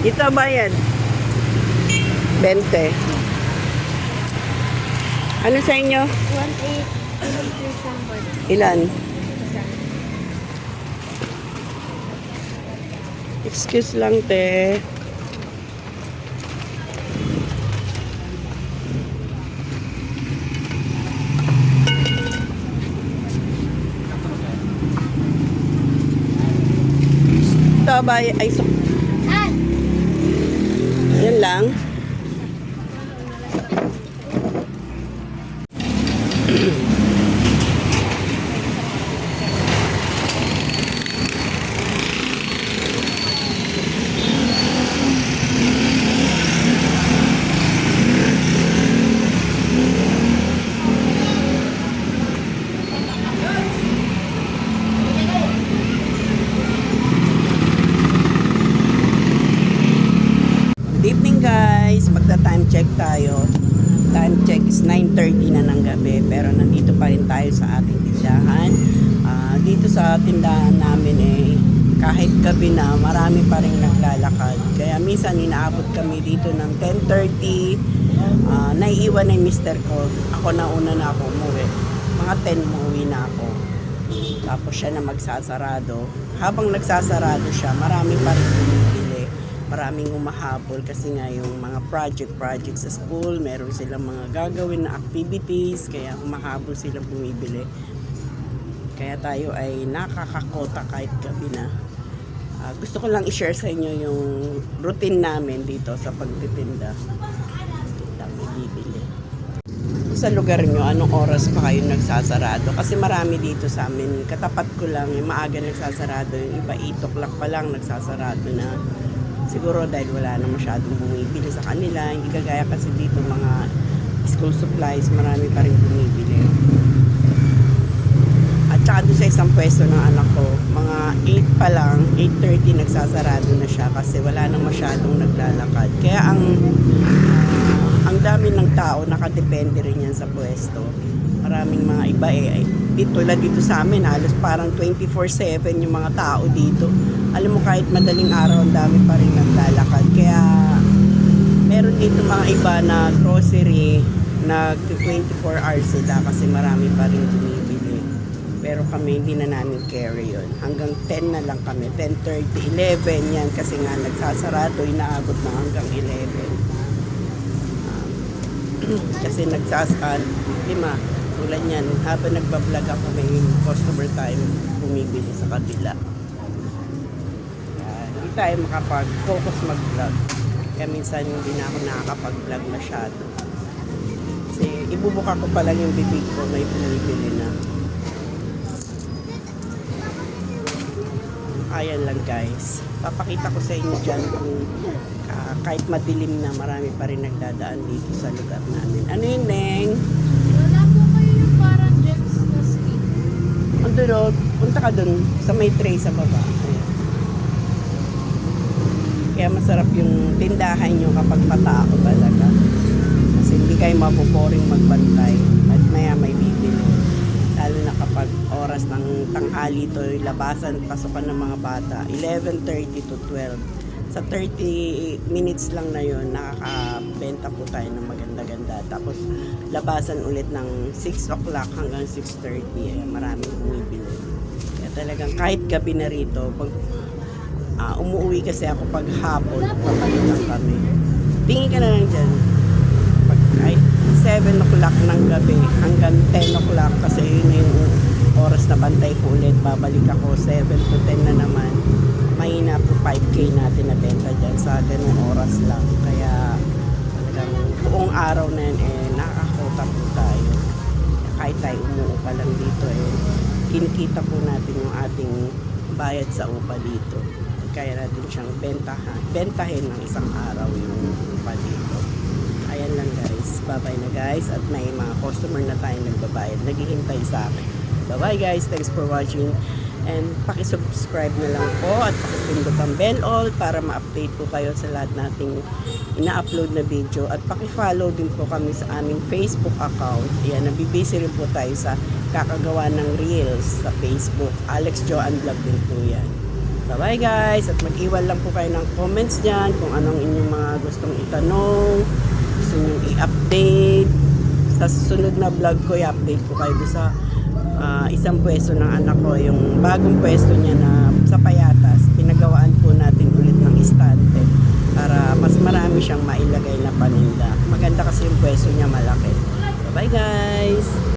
Ito bayad. 20. Ano sa inyo? 1,800. Ilan? Excuse lang, te. Ito ba? Ay, so, yan lang. Good evening guys, magta-time check tayo. Time check is 9:30 na ng gabi, pero nandito pa rin tayo sa ating tindahan. Dito sa tindahan namin kahit gabi na, marami pa rin naglalakad. Kaya minsan inaabot kami dito ng 10:30. Naiiwan na yung mister ko. Ako nauna na ako umuwi. Mga 10 umuwi na ako. Tapos siya na magsasarado. Habang nagsasarado siya, marami pa rin bumibili. Maraming umahabol kasi nga yung mga project sa school, meron silang mga gagawin na activities, kaya umahabol silang bumibili. Kaya tayo ay nakakakota kahit gabi na. Gusto ko lang i-share sa inyo yung routine namin dito sa pagtitinda. Dami bibili. Sa lugar nyo, anong oras pa kayo nagsasarado? Kasi marami dito sa amin. Katapat ko lang, yung maaga nagsasarado. Yung iba 8 o'clock pa lang nagsasarado na. Siguro dahil wala na masyadong bumibili sa kanila. Hindi kagaya kasi dito mga school supplies, marami pa rin bumibili. At saka doon sa isang pwesto ng anak ko, mga 8 pa lang, 8:30 nagsasarado na siya kasi wala nang masyadong naglalakad. Kaya ang dami ng tao, nakadepende rin yan sa pwesto. Maraming mga iba tulad dito sa amin, halos parang 24/7 yung mga tao dito. Alam mo, kahit madaling araw, ang dami pa rin naglalakad. Kaya meron dito mga iba na grocery, nag 24 hours sila kasi marami pa rin bumibili. Pero kami, hindi na namin carry yun. Hanggang 10 na lang kami, 10:30, 11 yan kasi nga nagsasarado, inaabot na hanggang 11. Kasi lima, tulad yan, habang nagbablog ako, may customer time bumibili sa kabila. Hindi tayo makapag-focus mag-vlog. Kaya minsan hindi na ako nakakapag-vlog masyado. Kasi ibubuka ko pa lang yung bibig ko, may bumibili na. Ayan lang guys. Papakita ko sa inyo dyan kung kahit madilim na, marami pa rin nagdadaan dito sa lugar namin. Ano yun, Neng? Wala po kayo yung parang gems na stick. Andun, punta ka dun sa may tray sa baba. Ayan. Kaya masarap yung tindahan nyo kapag patao talaga. Kasi hindi kayo mabuboring magbantay at maya may bibili. Lalo na kapag oras ng tanghali to, labasan, pasukan ng mga bata, 11:30 to 12. Sa 30 minutes lang na yun, nakakabenta po tayo ng maganda-ganda. Tapos labasan ulit ng 6 o'clock hanggang 6:30. Ayan, maraming bumibili. Kaya talagang kahit gabi na rito, pag umuwi kasi ako pag hapon, papalik lang kami. Tingin ka na lang dyan. Pag kahit 7 o'clock ng gabi hanggang 10 o'clock kasi yun na yung oras na bantay ko ulit. Babalik ako 7 to 10 na naman. Mahina po 5K natin na benta dyan sa ganung oras lang. Kaya talagang buong araw na yun nakakakota po tayo. Kahit tayo umuupa lang dito kinikita po natin yung ating bayad sa upa dito. Kaya natin siyang bentahin ng isang araw yung upa dito. Ayan lang guys. Bye-bye na guys. At may mga customer na tayo nagbabayad. Naghihintay sa akin. Bye-bye guys. Thanks for watching. And pakisubscribe na lang po at pakipindot ang bell all para ma-update po kayo sa lahat nating ina-upload na video. At pakifollow din po kami sa aming Facebook account. Ayan, nabibisi rin po tayo sa kakagawa ng Reels sa Facebook. Alex Joan Vlog din po yan. Bye-bye guys. At mag-iwan lang po kayo ng comments dyan kung anong inyong mga gustong itanong, gusto nyo i-update. Sa susunod na vlog ko, i-update ko kayo sa isang pwesto ng anak ko, yung bagong pwesto niya na sa Payatas. Pinagawaan po natin ulit ng istante para mas marami siyang mailagay na paninda. Maganda kasi yung pwesto niya, malaki. Bye guys!